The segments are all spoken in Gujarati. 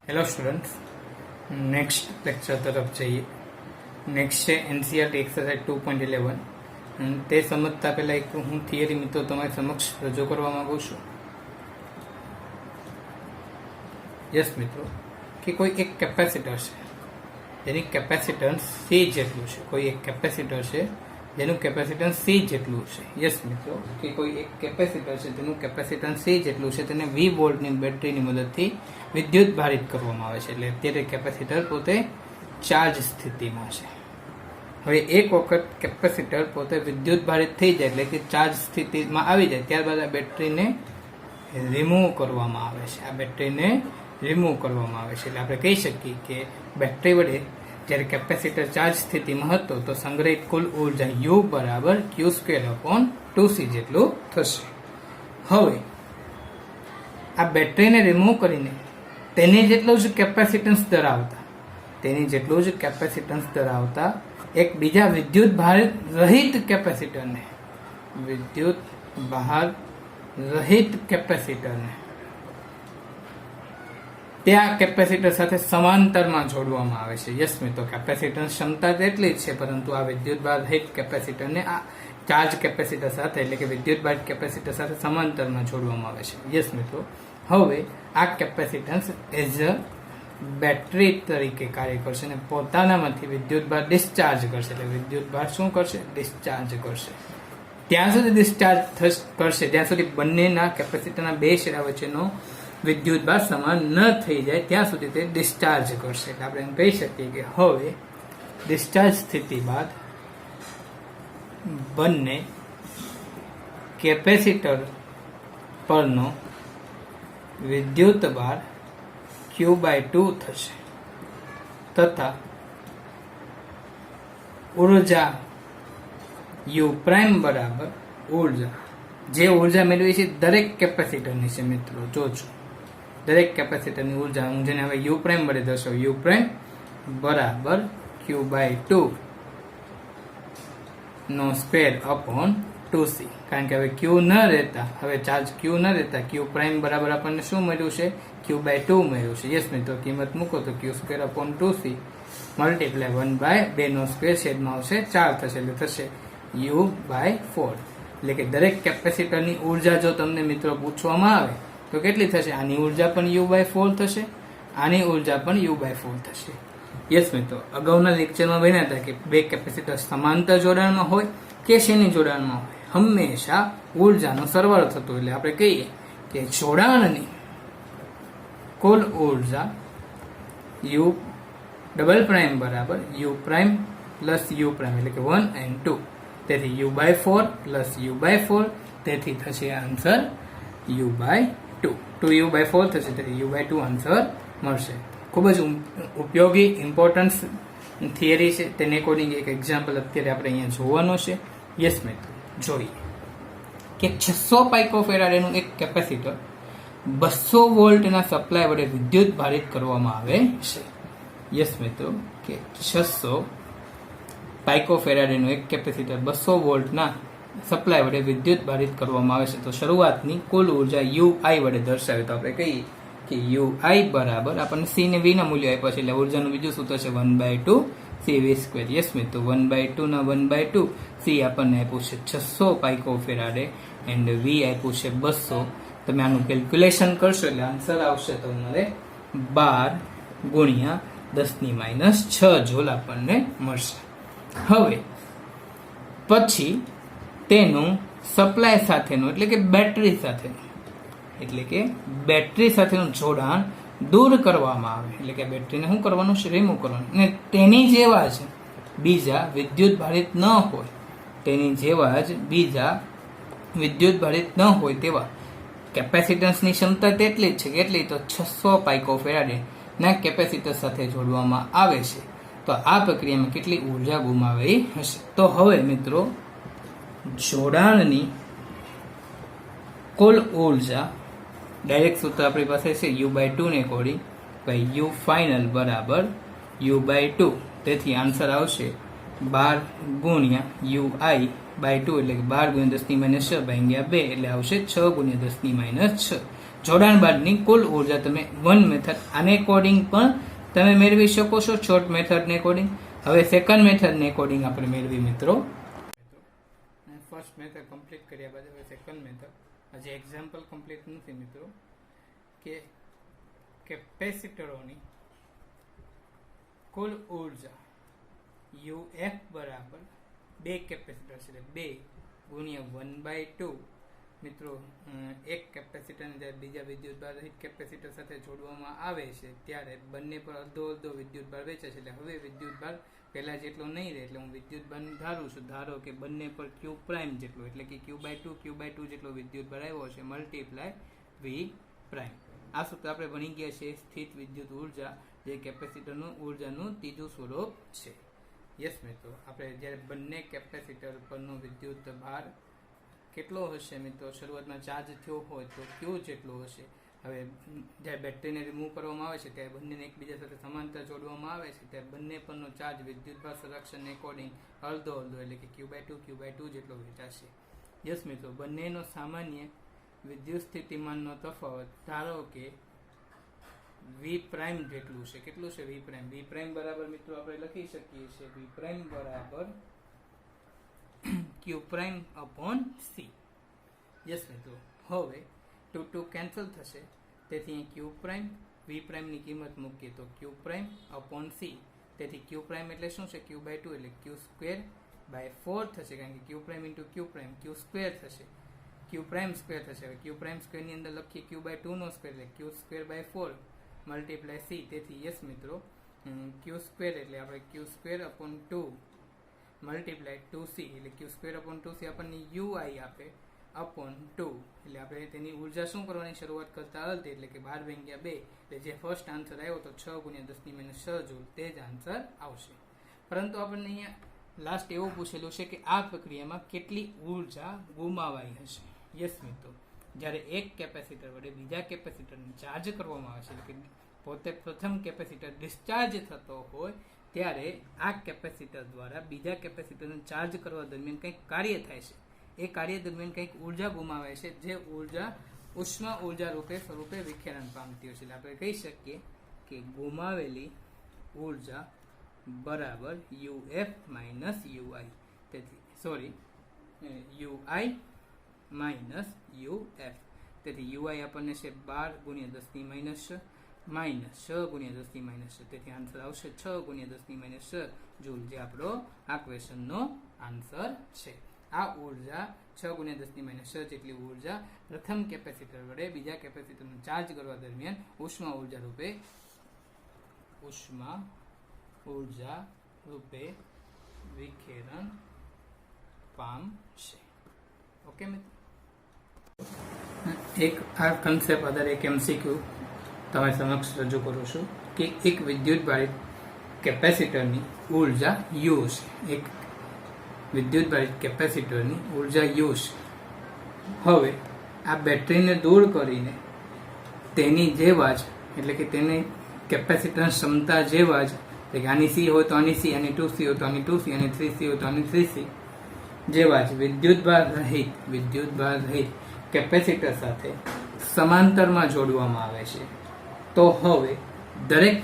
હેલો સ્ટુડન્ટ્સ, નેક્સ્ટ લેક્ચર તરફ જઈએ. નેક્સ્ટ છે એનસીઆરટી એક્સરસાઇઝ 2.11. તે સમજતા પહેલા એક હું થિયરી મિત્રો તમારી સમક્ષ રજૂ કરવા માંગુ છું. યસ મિત્રો, કે કોઈ એક કેપેસિટર છે જેની કેપેસિટન્સ સી જેટલું છે. કોઈ એક કેપેસિટર છે જેનું કેપેસિટન્સ સી જેટલું છે. યસ મિત્રો, કે કોઈ એક કેપેસિટર છે તેનું કેપેસિટન્સ સી જેટલું છે. તેને 20 વોલ્ટની બેટરીની મદદથી વિદ્યુત ભારિત કરવામાં આવે છે. એટલે અત્યારે કેપેસિટર પોતે ચાર્જ સ્થિતિમાં છે. હવે એક વખત કેપેસિટર પોતે વિદ્યુત ભારિત થઈ જાય એટલે કે ચાર્જ સ્થિતિમાં આવી જાય, ત્યારબાદ આ બેટરીને રિમૂવ કરવામાં આવે છે. આ બેટરીને રિમૂવ કરવામાં આવે છે. એટલે આપણે કહી શકીએ કે બેટરી વડે જ્યારે કેપેસિટર ચાર્જ સ્થિતિમાં હતો તો સંગ્રહિત કુલ ઉર્જા U બરાબર Q²/2C જેટલું થશે. હવે આ બેટરીને રિમૂવ કરીને તેની જેટલું જ કેપેસિટન્સ ધરાવતા એક બીજા વિદ્યુત ભાર રહિત કેપેસિટરને ત્યાં કેપેસિટર સાથે સમાંતરમાં જોડવામાં આવે છે. યસ મિત્રો, કેપેસિટન્સ ક્ષમતા તેટલી જ છે, પરંતુ આ વિદ્યુત ભાર રહિત કેપેસિટરને આ ચાર્જ કેપેસિટર સાથે એટલે કે વિદ્યુત ભારિત કેપેસિટર સાથે સમાંતરમાં જોડવામાં આવે છે. યસ મિત્રો, હવે આ કેપેસિટન્સ એઝ અ બેટરી તરીકે કાર્ય કરશે અને પોતાનામાંથી વિદ્યુત ભાર ડિસ્ચાર્જ કરશે. એટલે વિદ્યુત ભાર શું કરશે? ડિસ્ચાર્જ કરશે. ત્યાં સુધી ડિસ્ચાર્જ કરશે જ્યાં સુધી બંનેના કેપેસિટરના બે છેડા વચ્ચેનો વિદ્યુત ભાર સમાન ન થઈ જાય ત્યાં સુધી તે ડિસ્ચાર્જ કરશે. એટલે આપણે એમ કહી શકીએ કે હવે ડિસ્ચાર્જ સ્થિતિ બાદ બંને કેપેસિટર પરનો વિદ્યુત ભાર Q/2 થશે તથા ઉર્જા U' બરાબર જે ઉર્જા મેળવી છે દરેક કેપેસિટરની છે. મિત્રો જોજો, દરેક કેપેસિટરની ઉર્જા હું જેને હવે U' વડે દર્શાવું, U' બરાબર Q/2 નો સ્ક્વેર/2C. કારણ કે હવે Q ન રહેતા, હવે ચાર્જ Q ન રહેતા Q' બરાબર આપણને શું મળ્યું છે? Q/2 મળ્યું છે. યસ મિત્રો, કિંમત મૂકો તો Q²/2C મલ્ટીપ્લાય 1/2 નો સ્ક્વેર છેદમાં આવશે 4 થશે એટલે થશે U/4. એટલે કે દરેક કેપેસિટરની ઉર્જા જો તમને મિત્રો પૂછવામાં આવે તો કેટલી થશે? આની ઉર્જા પણ U/4 થશે, આની ઉર્જા પણ U/4 થશે. યસ મિત્રો, અગાઉના લેક્ચરમાં ભણ્યા હતા કે બે કેપેસિટર સમાંતર જોડાણમાં હોય કે શ્રેણી જોડાણમાં હોય, હંમેશા ઉર્જાનો સરવાળો થતો. એટલે આપણે કહીએ કે જોડાણની કુલ ઉર્જા U' બરાબર U' પ્લસ U' એટલે કે 1 and 2. તેથી U/4 પ્લસ U/4, તેથી થશે આન્સર U/2. 2U/4 થશે, તેથી U/2 આન્સર મળશે. ખૂબ જ ઉપયોગી ઇમ્પોર્ટન્સ થિયરી છે. તેને એકોર્ડિંગ એક એક્ઝામ્પલ અત્યારે આપણે અહીંયા જોવાનું છે. યસ મિત્રો, જોઈએ કે 600 પાઇકોફેરાડેનું એક કેપેસિટર 200 વોલ્ટના સપ્લાય વડે વિદ્યુત ભારિત કરવામાં આવે છે. યસ મિત્રો, કે 600 પાઇકોફેરાડેનું એક કેપેસિટર 200 વોલ્ટના સપ્લાય વડે વિદ્યુત ભારિત કરવામાં આવે છે. તો શરૂઆતની કુલ ઉર્જા UI વડે દર્શાવે તો આપણે કહીએ કે UI બરાબર આપણને C ને V ના મૂલ્યો આપ્યા છે એટલે ઉર્જાનું બીજું સૂત્ર છે 1/2 CV². યસ મિત્રો, 1/2 ના 1/2 C આપણને આપ્યું છે 600 પાઇકોફેરાડે એન્ડ V આપ્યું છે 200. તમે આનું કેલ્ક્યુલેશન કરશો એટલે આન્સર આવશે તમારે 12 × 10⁻6 જૂલ આપણને મળશે. હવે પછી તેનું સપ્લાય સાથેનું એટલે કે બેટરી સાથેનું જોડાણ દૂર કરવામાં આવે. એટલે કે બેટરીને શું કરવાનું છે? રિમૂવ કરવાનું. અને તેની જેવા જ બીજા વિદ્યુત ભારિત ન હોય તેવા કેપેસિટન્સની ક્ષમતા તેટલી જ છે. કેટલી? તો 600 પાઇકોફેરાડે ના કેપેસિટર સાથે જોડવામાં આવે છે. તો આ પ્રક્રિયામાં કેટલી ઉર્જા ગુમાવી હશે? તો હવે મિત્રો, જોડાણની કુલ ઉર્જા ડાયરેક્ટ સૂત્ર આપણી પાસે છે U/2 ને એકોર્ડિંગ U ફાઇનલ બરાબર U/2. તેથી આન્સર આવશે 12 × UI/2 એટલે કે 12 × 10⁻6 ભાગ્યા 2 એટલે આવશે 6 × 10⁻6. જોડાણ બાદની કુલ ઉર્જા તમે વન મેથડ આને એકોર્ડિંગ પણ તમે મેળવી શકો છો, શોર્ટ મેથડને એકોર્ડિંગ. હવે સેકન્ડ મેથડને એકોર્ડિંગ આપણે મેળવી મિત્રો. ફર્સ્ટ મેથડ કમ્પ્લીટ કર્યા બાદ હવે સેકન્ડ મેથડ, હજી એક્ઝામ્પલ કમ્પ્લીટ નથી મિત્રો, કે કેપેસિટરોની કુલ ઉર્જા UF બરાબર 2 કેપેસિટર છે, 2 ગુણ્યા 1/2 મિત્રો. એક કેપેસિટરને જ્યારે બીજા વિદ્યુતભાર રહિત કેપેસિટર સાથે જોડવામાં આવે છે ત્યારે બંને પર અડધો વિદ્યુતભાર વેચે છે. એટલે હવે વિદ્યુતભાર પહેલા જેટલો નહીં રહે, એટલે હું વિદ્યુતભાર ધારું છું. ધારો કે બંને પર Q પ્રાઇમ જેટલો, એટલે કે Q/2 જેટલો વિદ્યુતભાર આવ્યો છે, મલ્ટીપ્લાય V પ્રાઇમ. આ સૂત્ર આપણે ભણી ગયા છે સ્થિત વિદ્યુત ઉર્જા, જે કેપેસિટરનું ઉર્જાનું ત્રીજું સ્વરૂપ છે. યસ મિત્રો, આપણે જ્યારે બંને કેપેસિટર પરનો વિદ્યુત ભાર કેટલો હશે મિત્રો, શરૂઆતમાં ચાર્જ થયો હોય તો Q જેટલો હશે. હવે જ્યારે બેટરીને રિમૂવ કરવામાં આવે છે ત્યારે બંનેને એકબીજા સાથે સમાંતર જોડવામાં આવે છે ત્યારે બંને પરનો ચાર્જ વિદ્યુતભાર સંરક્ષણ એકોર્ડિંગ અડધો એટલે કે Q/2 જેટલો વેચાશે. યસ મિત્રો, બંનેનો સામાન્ય વિદ્યુત સ્થિતિમાનનો તફાવત ધારો કે V પ્રાઇમ જેટલું છે. કેટલું છે V પ્રાઇમ? V પ્રાઇમ બરાબર મિત્રો આપણે લખી શકીએ છીએ V પ્રાઇમ બરાબર Q prime upon C. Yes મિત્રો, હવે 2 કેન્સલ થશે, તેથી Q પ્રાઇમ V પ્રાઇમની કિંમત મૂકીએ તો Q પ્રાઇમ અપોન C. તેથી Q પ્રાઇમ એટલે શું છે? Q/2 એટલે Q²/4 થશે, કારણ કે Q prime into Q prime Q² થશે, Q પ્રાઇમ સ્ક્વેર થશે. હવે Q પ્રાઇમ સ્ક્વેરની અંદર લખીએ Q/2 નો સ્ક્વેર એટલે Q²/4 મલ્ટીપ્લાય C. તેથી યસ મિત્રો, Q² એટલે આપણે Q²/2 મલ્ટીપ્લાય 2C એટલે Q²/2C આપણને UI આપે અપોન 2. એટલે આપણે તેની ઉર્જા શું કરવાની શરૂઆત કરતા હતી, એટલે કે 12/2, એટલે જે ફર્સ્ટ આન્સર આવ્યો તો 6 × 10⁻6 જૂલ, તે જ આન્સર આવશે. પરંતુ આપણને અહીંયા લાસ્ટ એવું પૂછેલું છે કે આ પ્રક્રિયામાં કેટલી ઉર્જા ગુમાવાઈ હશે. યસ મિત્રો, જ્યારે એક કેપેસિટર વડે બીજા કેપેસિટરને ચાર્જ કરવામાં આવે છે, એટલે કે પોતે પ્રથમ કેપેસિટર ડિસ્ચાર્જ થતો હોય ત્યારે આ કેપેસિટર દ્વારા બીજા કેપેસિટરને ચાર્જ કરવા દરમિયાન કંઈક કાર્ય થાય છે. એ કાર્ય દરમિયાન કંઈક ઉર્જા ગુમાવે છે, જે ઉર્જા ઉષ્મા ઉર્જા સ્વરૂપે વિખેરણ પામતી હોય છે. એટલે આપણે કહી શકીએ કે ગુમાવેલી ઉર્જા બરાબર UF માઇનસ UI. તેથી UI માઇનસ UF. તેથી UI આપણને છે 12 × 10⁻6 માઇનસ 6 × 10⁻6. તેથી આન્સર આવશે 6 × 10⁻6 જૂલ, જે આપણો આ ક્વેશ્ચનનો આન્સર છે. આ ઉર્જા 6 × 10⁻6 જેટલી ઉર્જા પ્રથમ કેપેસિટર વડે બીજા કેપેસિટરને ચાર્જ કરવા દરમિયાન ઉષ્મા ઉર્જા રૂપે વિખેરણ પામશે. ઓકે મિત્રો, એક આ કન્સેપ્ટ આધારે એક MCQ તમારી સમક્ષ રજૂ કરું છું કે એક વિદ્યુત ભારિત કેપેસિટરની ઉર્જા U છે. એક વિદ્યુત ભારિત કેપેસિટરની ઉર્જા U છે. હવે આ બેટરીને દૂર કરીને તેની જેવા જ, એટલે કે તેની કેપેસિટન્સ ક્ષમતા જેવા જ, એટલે કે આની C હોય તો આની C, આની 2C હોય તો આની 2C, આની 3C હોય તો આની 3C જેવા જ વિદ્યુતભાર રહિત કેપેસિટર સાથે સમાંતરમાં જોડવામાં આવે છે. તો હવે દરેક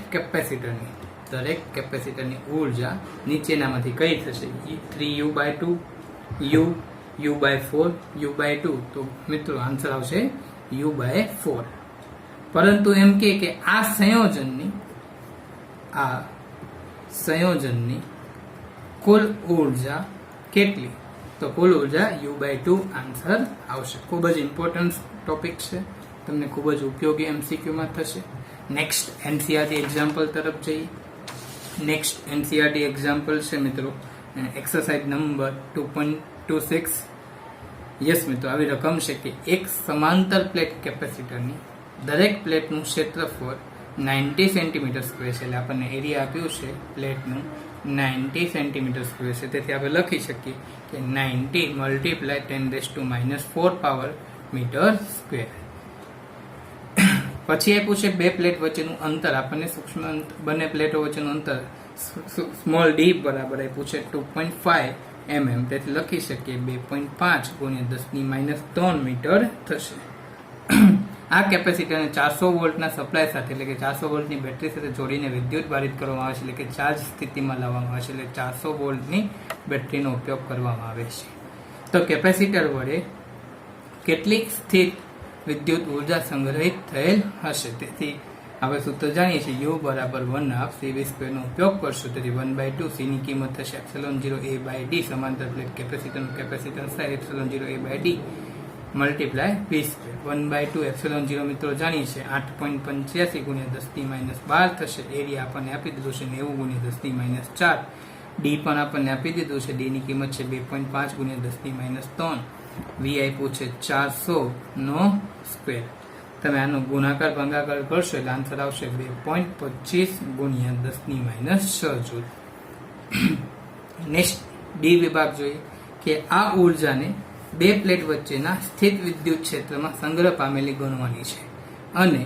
કેપેસિટરની ઉર્જા નીચેનામાંથી કઈ થશે? 3U/2, U/4, U/2. તો મિત્રો આન્સર આવશે U/4. પરંતુ એમ કે આ સંયોજનની કુલ ઉર્જા કેટલી? તો કુલ ઉર્જા U/2 આન્સર આવશે. ખૂબ જ ઇમ્પોર્ટન્ટ ટોપિક છે, તમને ખૂબ જ ઉપયોગી MCQમાં થશે. નેક્સ્ટ NCERT એક્ઝામ્પલ તરફ જઈએ. નેક્સ્ટ NCERT એક્ઝામ્પલ છે મિત્રો એક્સરસાઇઝ નંબર 2.26. યસ મિત્રો, આવી રકમ છે કે એક સમાંતર પ્લેટ કેપેસિટરની દરેક પ્લેટનું ક્ષેત્રફળ 90 સેન્ટીમીટર સ્ક્વેર છે. એટલે આપણને એરિયા આપ્યું છે પ્લેટનું 90 સેન્ટીમીટર સ્ક્વેર છે. તેથી આપણે લખી શકીએ કે 90 મલ્ટીપ્લાય 10⁻⁴ પાવર મીટર સ્ક્વેર. પછી આપ્યું છે બે પ્લેટ વચ્ચેનું અંતર, આપણને સૂક્ષ્મ બંને પ્લેટો વચ્ચેનું અંતર સ્મોલ d બરાબર આપ્યું છે 2.5 mm. તેથી લખી શકીએ 2.5 × 10⁻³ મીટર થશે. આ કેપેસિટરને 400 વોલ્ટના સપ્લાય સાથે એટલે કે 400 વોલ્ટની બેટરી સાથે જોડીને વિદ્યુત ભારિત કરવામાં આવે છે, એટલે કે ચાર્જ સ્થિતિમાં લાવવામાં આવે છે, એટલે 400 વોલ્ટની બેટરીનો ઉપયોગ કરવામાં આવે છે. તો કેપેસિટર વડે કેટલીક સ્થિર વિદ્યુત ઉર્જા સંગ્રહિત થયેલ હશે. તેથી આપણે સૂત્ર જાણીએ છીએ U બરાબર 1/2 CV² નો ઉપયોગ કરશું. તેથી 1/2 C ની કિંમત થશે ε0A/d, સમાંતર પ્લેટ કેપેસિટરનું કેપેસિટન્સ થાય ε0A/d મલ્ટીપ્લાય V². 1/2 ε0 મિત્રો જાણીએ છીએ 8.85 × 10⁻12 થશે. એરિયા આપણને આપી દીધું છે 90 × 10⁻4. ડી પણ આપણને આપી દીધું છે. ડી ની કિંમત છે 2.5 × 10⁻3. વી આપ્યું છે 400 નો સ્ક્વેર. તમે આનો ગુણાકાર ભાગાકાર કરશો એટલે આન્સર આવશે 2.25 × 10⁻6 જૂલ. નેક્સ્ટ ડી વિભાગ જોઈએ કે આ ઉર્જાને બે પ્લેટ વચ્ચેના સ્થિત વિદ્યુત ક્ષેત્રમાં સંગ્રહ પામેલી ગણવાની છે અને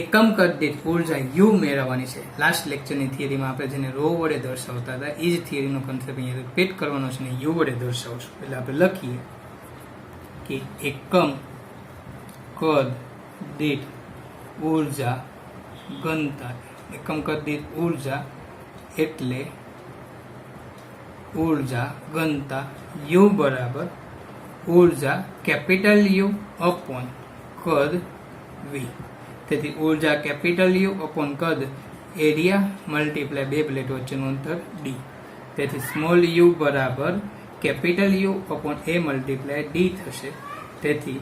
એકમ કદ દીઠ ઉર્જા યુ મેળવવાની છે. લાસ્ટ લેક્ચરની થિયરીમાં આપણે જેને રો વડે દર્શાવતા હતા એ જ થિયરીનો કન્સેપ્ટ અહીંયા રિપીટ કરવાનો છે ને યુ વડે દર્શાવશું. એટલે આપણે લખીએ કે એકમ કદ દીઠ ઉર્જા ઘનતા. એકમ કદ દીઠ ઉર્જા એટલે ઉર્જા ઘનતા યુ બરાબર ઉર્જા કેપિટલ યુ અપોન કદ વી. તેથી ઉર્જા કેપિટલ યુ અપોન કદ એરિયા મલ્ટીપ્લાય બે પ્લેટ વચ્ચેનું અંતર ડી. તેથી સ્મોલ યુ બરાબર capital you upon A multiply D થશે. તેથી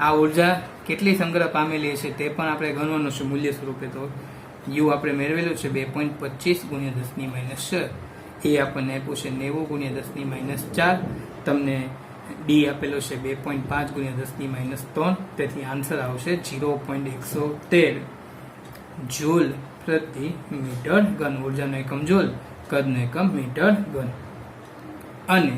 આ ઉર્જા કેટલી સંગ્રહ પામેલી હશે તે પણ આપણે ગણવાનું છે મૂલ્ય સ્વરૂપે. તો યુ આપણે મેળવેલું છે 2.25 × 10⁻6. એ આપણને આપ્યું છે 90 × 10⁻4. તમને ડી આપેલો છે 2.5 × 10⁻3. તેથી આન્સર આવશે 0.113 જૂલ પ્રતિ મીટર ઘન. ઉર્જાનો એકમ જૂલ, કદનો એકમ મીટર ઘન. અને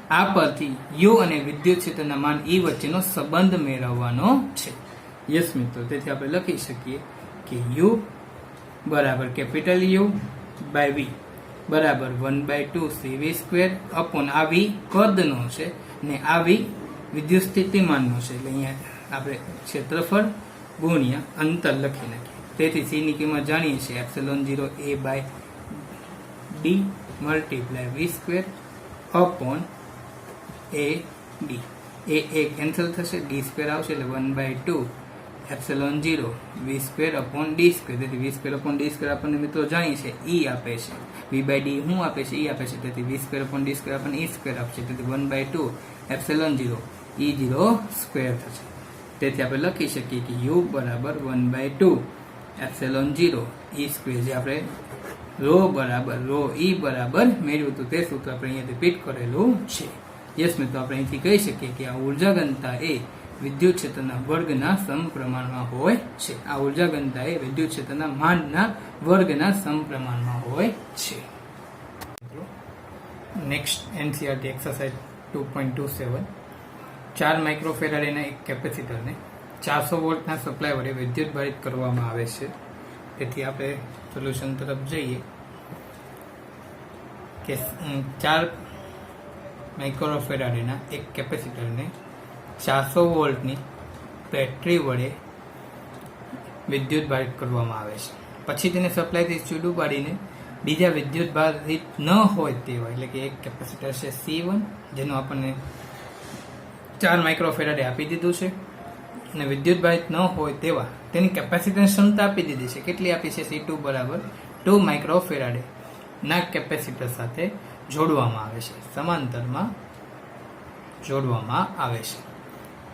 આ પરથી યુ અને વિદ્યુત ક્ષેત્રના માન ઈ વચ્ચેનો સંબંધ મેળવવાનો છે. યસ મિત્રો, તેથી આપણે લખી શકીએ કે યુ બરાબર કેપિટલ યુ બાય વી બરાબર 1/2 CV² અપોન આ વી કદનો છે ને આ વી વિદ્યુત સ્થિતિમાનનો છે. એટલે અહીંયા આપણે ક્ષેત્રફળ ગુણ્યા અંતર લખી નાખીએ. તેથી સી ની કિંમત જાણીએ છીએ ε0A/d મલ્ટીપ્લાય V² અપોન એ ડી. એ કેન્સલ થશે, d² આવશે એટલે 1/2 ε0 V² અપોન d². તેથી V² અપોન d² આપણને મિત્રો જાણીએ છે ઈ આપે છે. v/d શું આપે છે? ઈ આપે છે. તેથી V² અપોન d² આપણને e² આપશે. તેથી 1/2 ε0 e0² થશે. તેથી આપણે લખી શકીએ કે u બરાબર 1/2 ε0 e². જે આપણે રો બરાબર રો ઈ બરાબર મેળવ્યું હતું તે સૂત્ર આપણે અહીંયા રિપીટ કરેલું છે. યસ મિત્રો, આપણે અહીંથી કહી શકીએ કે આ ઉર્જા ઘનતા એ વિદ્યુત ક્ષેત્રના વર્ગના સમપ્રમાણમાં હોય છે. આ ઉર્જા ઘનતા એ વિદ્યુત ક્ષેત્રના માંડના વર્ગના સમપ્રમાણમાં હોય છે. Next NCERT exercise 2.27. 4 માઇક્રોફેરાડેના એક કેપેસિટરને 400 વોલ્ટના સપ્લાય વડે વિદ્યુત ભારિત કરવામાં આવે છે. તેથી આપણે સોલ્યુશન તરફ જઈએ કે 4 માઇક્રોફેરાડેના એક કેપેસિટરને 400 વોલ્ટની બેટરી વડે વિદ્યુત ભારિત કરવામાં આવે છે. પછી તેને સપ્લાયથી છૂટું પાડીને બીજા વિદ્યુત ભારિત ન હોય તેવા, એટલે કે એક કેપેસિટર છે C1 જેનું આપણને 4 માઇક્રોફેરાડે આપી દીધું છે અને વિદ્યુત ભારિત ન હોય તેવા તેની કેપેસિટન્સ ક્ષમતા આપી દીધી છે. કેટલી આપી છે? C2 બરાબર 2 માઇક્રોફેરાડે ના કેપેસિટર સાથે જોડવામાં આવે છે, સમાંતરમાં જોડવામાં આવે છે.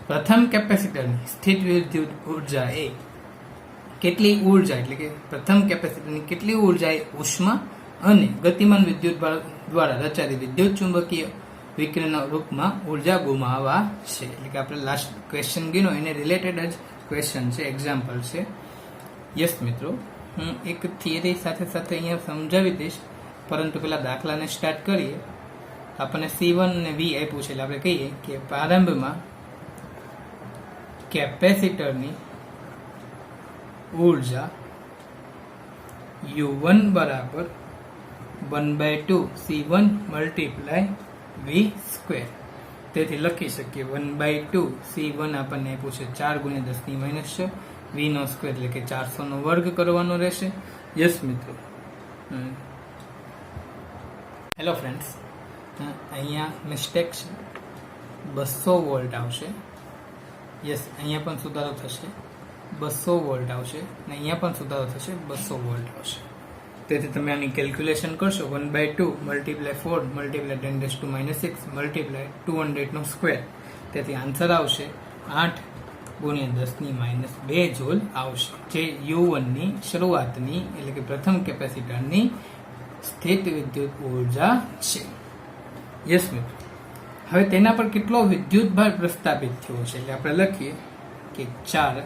પ્રથમ કેપેસિટરની સ્થિત વિદ્યુત ઉર્જા એ કેટલી ઉર્જા, એટલે કે પ્રથમ કેપેસિટરની કેટલી ઉર્જા એ ઉષ્મા અને ગતિમાન વિદ્યુત દ્વારા રચાતી વિદ્યુત ચુંબકીય વિકિરણના રૂપમાં ઉર્જા ગુમાવવા છે. એટલે કે આપણે લાસ્ટ ક્વેશ્ચન ગીનો એને રિલેટેડ જ ક્વેશ્ચન છે, એક્ઝામ્પલ છે. યસ મિત્રો, હું એક થિયરી સાથે સાથે અહીંયા સમજાવી દઈશ, પરંતુ પેલા દાખલાને સ્ટાર્ટ કરીએ. આપણને C1 અને V આપ્યું છે, એટલે આપણે કહીએ કે પ્રારંભમાં કેપેસિટરની ઉર્જા U1 બરાબર 1/2 C1 મલ્ટીપ્લાય V². તેથી લખી શકીએ 1/2 C1 આપણને આપ્યું છે 4 × 10⁻6 v² એટલે કે 400 નો વર્ગ કરવાનો રહેશે. યસ મિત્રો. હેલો ફ્રેન્ડ્સ, અહીંયા મિસ્ટેક છે, 200 વોલ્ટ આવશે. યસ, અહીંયા પણ સુધારો થશે, 200 વોલ્ટ આવશે, અને અહીંયા પણ સુધારો થશે, 200 વોલ્ટ આવશે. તેથી તમે આની કેલ્ક્યુલેશન કરશો 1/2 × 4 × 10⁻6 × 200 તેથી આન્સર આવશે 8 × 10⁻2 જૂલ આવશે, જે U1 ની શરૂઆતની એટલે કે પ્રથમ કેપેસિટરની સ્થિત વિદ્યુત ઉર્જા છે. યસ મિત્રો. હવે તેના પર કેટલો વિદ્યુત ભાર પ્રસ્થાપિત થયો છે એટલે આપણે લખીએ કે 4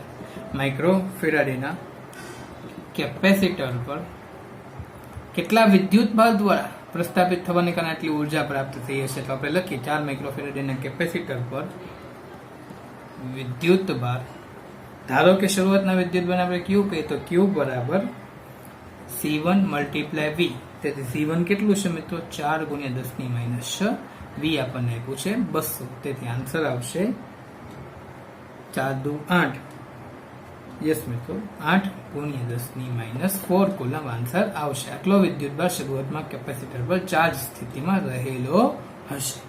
માઇક્રોફેરાડેના કેપેસિટર પર કેટલા વિદ્યુત ભાર દ્વારા પ્રસ્થાપિત થવાને કારણે આટલી ઉર્જા પ્રાપ્ત થઈ હશે. તો આપણે લખીએ 4 માઇક્રોફેરાડેના કેપેસિટર પર વિદ્યુત ભાર, ધારો કે શરૂઆતના વિદ્યુત ભાર આપણે Q કહીએ તો Q બરાબર C1 × V. તેથી C1 કેટલું છે મિત્રો? 4 × 10⁻6. V આપણને આપ્યું છે 200. તેથી આન્સર આવશે 4 દુ 8. યસ મિત્રો, 8 × 10⁻4 કુલમ આન્સર આવશે. આટલો વિદ્યુત ભાર શરૂઆતમાં કેપેસિટર પર ચાર્જ સ્થિતિમાં રહેલો હશે.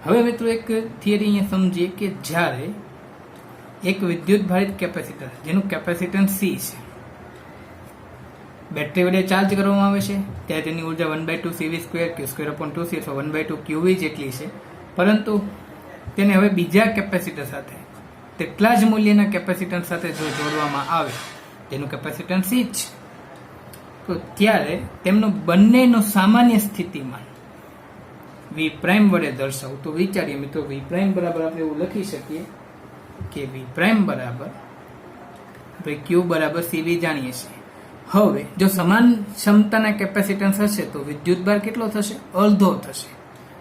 હવે મિત્રો એક થિયરી અહીંયા સમજીએ કે જ્યારે એક વિદ્યુત ભારિત કેપેસિટર જેનું કેપેસિટન્સ C છે બેટરી વડે ચાર્જ કરવામાં આવે છે ત્યારે તેની ઉર્જા 1/2 CV² Q² અથવા 1/2 QV જેટલી છે. પરંતુ તેને હવે બીજા કેપેસિટર સાથે તેટલા જ મૂલ્યના કેપેસિટન્સ સાથે જો જોડવામાં આવે, તેનું કેપેસિટન્સ C છે, તો ત્યારે તેમનું બંનેનું સામાન્ય સ્થિતિમાન V પ્રાઇમ વડે દર્શાવું તો વિચારીએ મિત્રો, V પ્રાઇમ બરાબર આપણે એવું લખી શકીએ કે V પ્રાઇમ બરાબર આપણે Q બરાબર CV જાણીએ છીએ. હવે જો સમાન ક્ષમતાના કેપેસિટન્સ હશે તો વિદ્યુતભાર કેટલો થશે? અડધો થશે.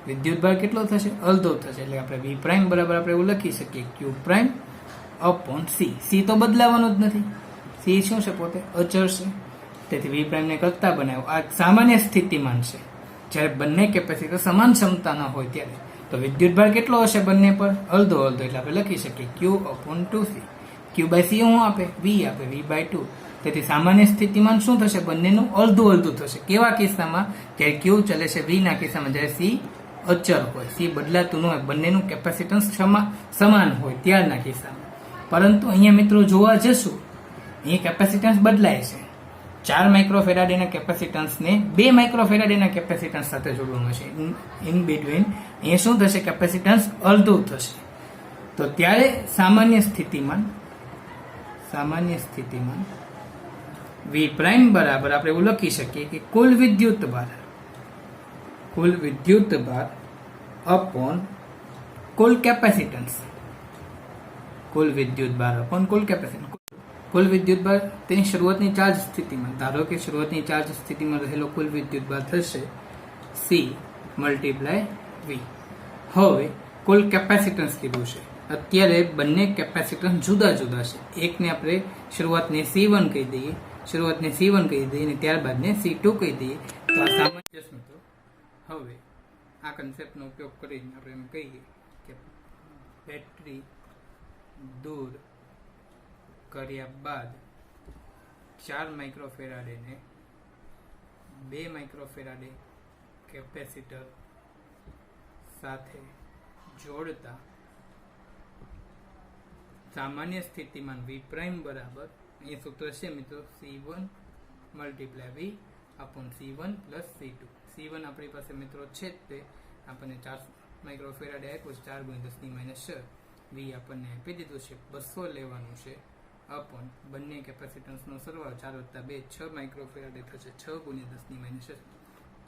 વિદ્યુતભાર કેટલો થશે? અડધો થશે. એટલે આપણે V પ્રાઇમ બરાબર આપણે એવું લખી શકીએ Q prime upon C. C તો બદલાવાનું જ નથી. C શું છે? પોતે અચળ છે. તેથી V પ્રાઇમ ને કરતા બનાવ્યો. આ સામાન્ય સ્થિતિમાન છે. જ્યારે બંને કેપેસિટર સમાન ક્ષમતાના હોય ત્યારે તો વિદ્યુતભાર કેટલો હશે બંને પર? અડધો. એટલે આપણે લખી શકીએ Q/2C. Q/C શું આપે? V આપે, V/2. તેથી સામાન્ય સ્થિતિમાન શું થશે? બંનેનું અડધું થશે. કેવા કિસ્સામાં? જ્યારે Q ચલે છે, V ના કિસ્સામાં જ્યારે C અચળ હોય, C બદલાતું ન હોય, બંનેનું કેપેસિટન્સ સમાન હોય ત્યારના કિસ્સામાં. પરંતુ અહીંયા મિત્રો જોવા જશું, અહીં કેપેસિટન્સ બદલાય છે. 4 માઇક્રોફેરાડેના કેપેસિટન્સને 2 માઇક્રોફેરાડેના કેપેસિટન્સ સાથે જોડવામાં છે. ઇન બિટવીન અહીંયા શું થશે? કેપેસિટન્સ અડધું થશે. તો ત્યારે સામાન્ય સ્થિતિમાન V પ્રાઇમ બરાબર આપણે એવું લખી શકીએ કે કુલ વિદ્યુત ભાર અપોન કુલ કેપેસિટન્સ. કુલ વિદ્યુત ભાર તેની શરૂઆતની ચાર્જ સ્થિતિમાં, ધારો કે શરૂઆતની ચાર્જ સ્થિતિમાં રહેલો કુલ વિદ્યુત ભાર થશે C × V. હવે કુલ કેપેસિટન્સ કીધું છે. અત્યારે બંને કેપેસિટન્સ જુદા છે. એકને આપણે શરૂઆતને C1 કહી દઈએ, અને ત્યારબાદને C2 કહી દઈએ. તો આ સામાન્ય મિત્રો, હવે આ કન્સેપ્ટનો ઉપયોગ કરીને આપણે એમ કહીએ કે બેટરી દૂર કર્યા બાદ 4 માઇક્રોફેરાડેને 2 માઇક્રોફેરાડે કેપેસિટર સાથે જોડતા સામાન્ય સ્થિતિમાન V પ્રાઇમ બરાબર, અહીંયા સૂત્ર છે મિત્રો, C1 × V upon C1 + C2. C1 આપણી પાસે મિત્રો છે જ, તે આપણને 4 માઇક્રોફેરાડે આપ્યું છે, 4 × 10⁻6. V આપણને આપી દીધું છે, 200 લેવાનું છે, અપોન બંને કેપેસિટન્સનો સરવાળો 4 + 2 6 માઇક્રોફેરાડે થશે. 6 ×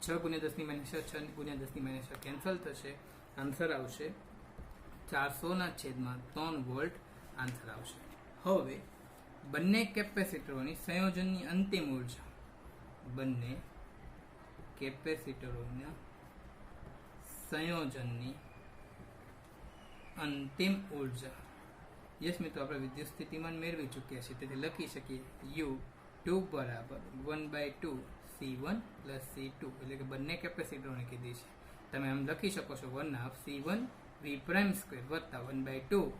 10⁻6 કેન્સલ થશે. આન્સર આવશે 400/3 વોલ્ટ આન્સર આવશે. હવે બંને કેપેસિટરોની સંયોજનની અંતિમ ઉર્જા, યસ મિત્રો, આપણે વિદ્યુત સ્થિતિમાન મેળવી ચૂક્યા છીએ. તેથી લખી શકીએ U2 બરાબર 1/2 C1 + C2, એટલે કે બંને કેપેસિટરોને કીધી છે. તમે એમ લખી શકો છો 1/2 C1 વી પ્રાઇમ સ્ક્વેર વત્તા 1/2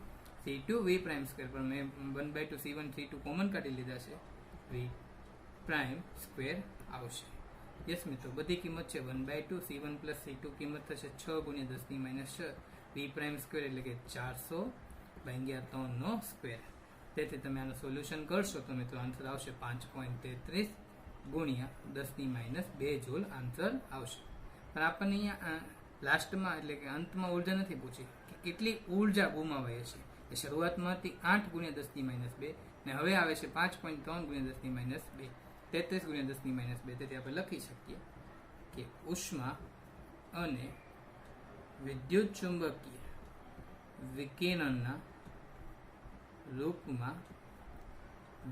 c2 વી પ્રાઇમ સ્ક્વેર, પણ મેં 1/2 c1 c2 કોમન કાઢી લીધા છે, વી પ્રાઇમ સ્ક્વેર આવશે. યસ મિત્રો, બધી કિંમત છે 1/2 c1 પ્લસ c2 કિંમત થશે 6 ગુણ્યા 10 ની -6 વી પ્રાઇમ સ્ક્વેર એટલે કે 400/3 નો સ્ક્વેર. તેથી તમે આનું સોલ્યુશન કરશો તો મિત્રો આન્સર આવશે 5.33 ગુણ્યા 10 ની -2 જૂલ આન્સર આવશે. પણ આપણને અહીંયા લાસ્ટમાં એટલે કે અંતમાં ઉર્જા નથી પૂછી કે કેટલી ઉર્જા ગુમાવાય છે. એ શરૂઆતમાં હતી 8 ગુણ્યા 10 ની -2 ને હવે આવે છે 5.3 ગુણ્યા 10 ની -2, 33 ગુણ્યા 10 ની -2. તેથી આપણે લખી શકીએ કે ઉષ્મા અને વિદ્યુત ચુંબકીય વિકિરણના રૂપમાં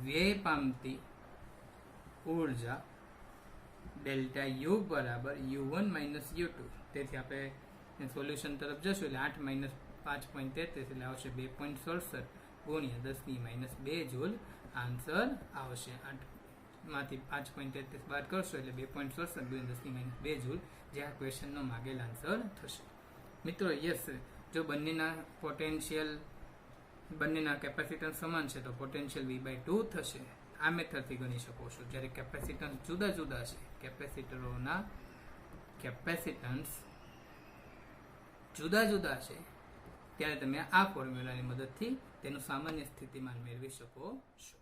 વ્યય પામતી ઉર્જા ડેલ્ટા યુ બરાબર u1 u2. તેથી આપણે સોલ્યુશન તરફ જશું એટલે 8 5.33 એટલે આવશે 2.67 ગુણ્યા 10 ની -2 જૂલ આન્સર આવશે. 8 માંથી 5.33 બાદ કરશો એટલે 2.67 ગુણ્યા 10 ની -2 જૂલ, જે આ ક્વેશ્ચનનો માગેલ આન્સર થશે. મિત્રો યસ, જો બંનેના પોટેન્શિયલ બંનેના કેપેસિટન્સ સમાન છે તો પોટેન્શિયલ v/2 થશે. આ મેથડથી ગણી શકો છો. જ્યારે કેપેસિટન્સ જુદા જુદા છે, કેપેસિટરોના કેપેસિટન્સ જુદા જુદા છે, ત્યારે તમે આ ફોર્મ્યુલાની મદદથી તેનું સામાન્ય સ્થિતિમાન મેળવી શકો છો.